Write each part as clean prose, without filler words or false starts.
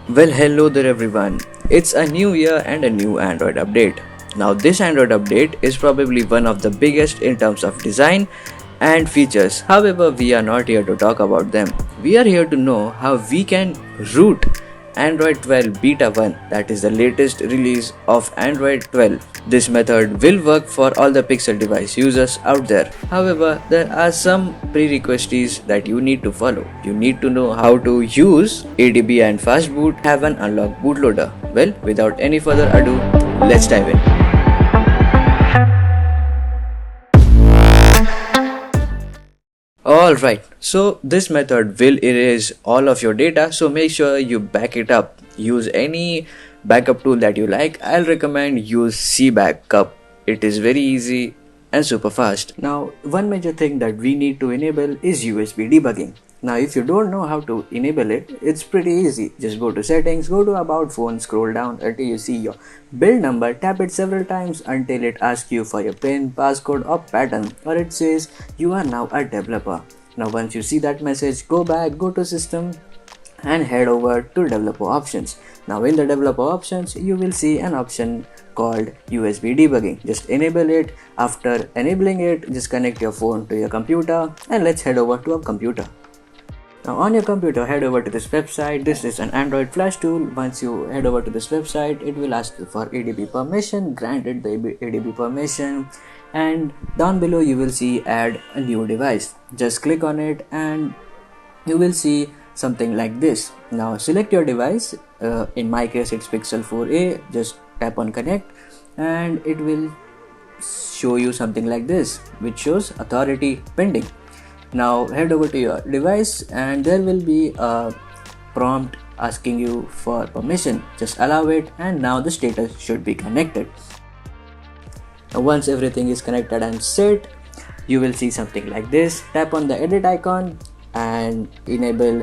Well, hello there everyone. It's a new year and a new Android update. Now, this Android update is probably one of the biggest in terms of design and features. However, we are not here to talk about them. We are here to know how we can root Android 12 Beta 1, that is the latest release of Android 12. This method will work for all the Pixel device users out there. However, there are some prerequisites that you need to follow. You need to know how to use ADB and fastboot, have an unlocked bootloader. Well, without any further ado, let's dive in. Alright, so this method will erase all of your data, so make sure you back it up. Use any backup tool that you like. I'll recommend use CBackup. It is very easy and super fast. Now, one major thing that we need to enable is USB debugging. Now, if you don't know how to enable it, it's pretty easy. Just go to settings, go to about phone, scroll down until you see your build number, tap it several times until it asks you for your PIN, passcode or pattern, or it says you are now a developer. Now, once you see that message, go back, go to system and head over to developer options. Now in the developer options, you will see an option called USB debugging. Just enable it. After enabling it, just connect your phone to your computer and let's head over to a computer. Now on your computer, head over to this website. This is an Android flash tool. Once you head over to this website, it will ask you for ADB permission. Granted the ADB permission, and down below you will see add a new device. Just click on it and you will see something like this. Now select your device. In my case it's Pixel 4a. Just tap on connect and it will show you something like this, which shows authority pending. Now head over to your device and there will be a prompt asking you for permission. Just allow it and now the status should be connected. Now once everything is connected and set, you will see something like this. Tap on the edit icon and enable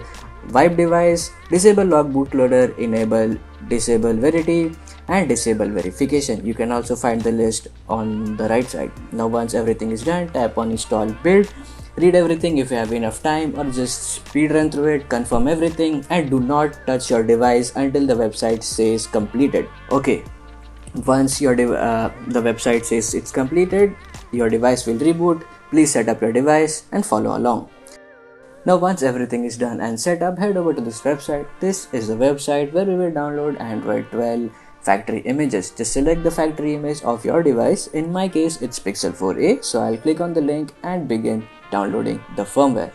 wipe device, disable lock bootloader, enable disable verity and disable verification. You can also find the list on the right side. Now once everything is done, tap on install build, read everything if you have enough time, or just speed run through it, confirm everything and do not touch your device until the website says completed. Okay, once your the website says it's completed, your device will reboot. Please set up your device and follow along. Now once everything is done and set up, head over to this website. This is the website where we will download Android 12 factory images. Just select the factory image of your device. In my case it's Pixel 4a, so I'll click on the link and begin downloading the firmware.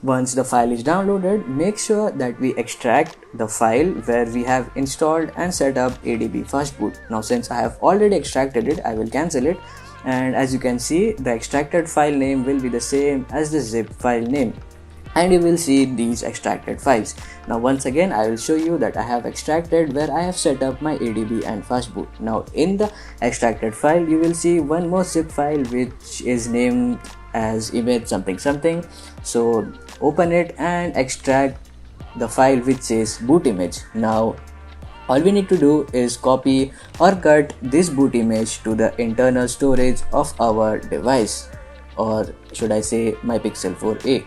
Once the file is downloaded, make sure that we extract the file where we have installed and set up ADB fastboot. Now since I have already extracted it, I will cancel it, and as you can see, the extracted file name will be the same as the zip file name, and you will see these extracted files. Now once again I will show you that I have extracted where I have set up my ADB and fastboot. Now in the extracted file you will see one more zip file which is named as image something something. So open it and extract the file which says boot image. Now all we need to do is copy or cut this boot image to the internal storage of our device, or should I say my Pixel 4a.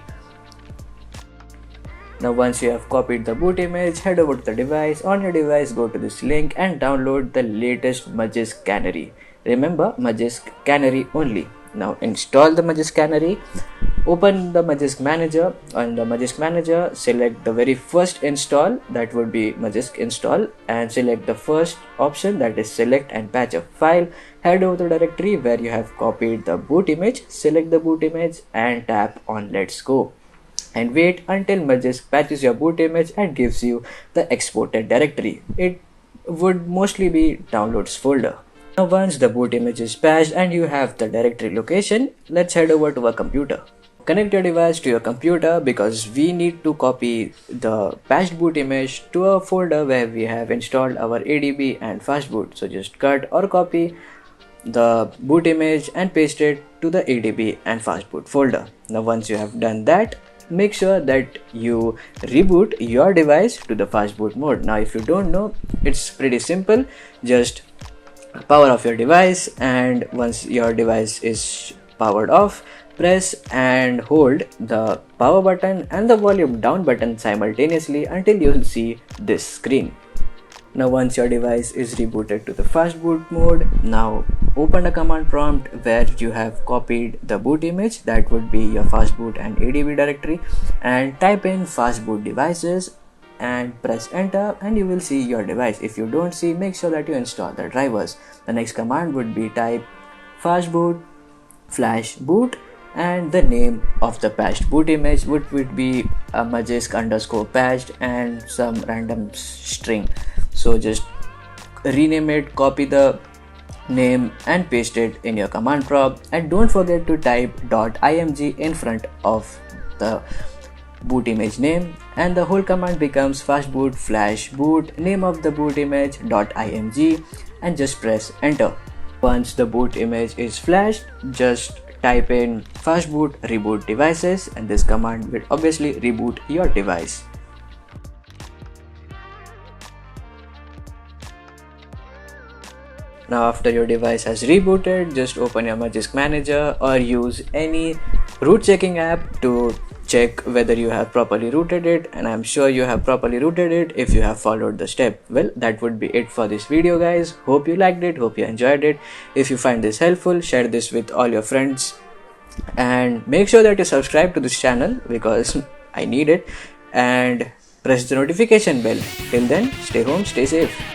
Now once you have copied the boot image, head over to the device. On your device, go to this link and download the latest Magisk Canary. Remember, Magisk Canary only. Now install the Magisk Canary, open the Magisk Manager. On the Magisk Manager, select the very first install, that would be Magisk install, and select the first option, that is select and patch a file. Head over to the directory where you have copied the boot image, select the boot image and tap on let's go. And wait until Magisk patches your boot image and gives you the exported directory. It would mostly be downloads folder. Now once the boot image is patched and you have the directory location, let's head over to a computer. Connect your device to your computer because we need to copy the patched boot image to a folder where we have installed our ADB and fastboot. So just cut or copy the boot image and paste it to the ADB and fastboot folder. Now once you have done that, make sure that you reboot your device to the fastboot mode. Now if you don't know, it's pretty simple. Just power off your device, and once your device is powered off, Press and hold the power button and the volume down button simultaneously until you'll see this screen. Now once your device is rebooted to the fast boot mode, now open a command prompt where you have copied the boot image, that would be your fastboot and ADB directory, and type in fastboot devices and press enter and you will see your device. If you don't see, make sure that you install the drivers. The next command would be type fastboot flash boot and the name of the patched boot image would be a magisk underscore patched and some random string. So just rename it, copy the name and paste it in your command prompt, and don't forget to type .img in front of the boot image name, and the whole command becomes fastboot flash boot name of the boot image .img, and just press enter. Once the boot image is flashed, just type in fastboot reboot devices and this command will obviously reboot your device. Now after your device has rebooted, just open your Magisk Manager or use any root checking app to check whether you have properly rooted it, and I'm sure you have properly rooted it if you have followed the step. Well, that would be it for this video guys. Hope you liked it, hope you enjoyed it. If you find this helpful, share this with all your friends and make sure that you subscribe to this channel because I need it, and press the notification bell. Till then, stay home, stay safe.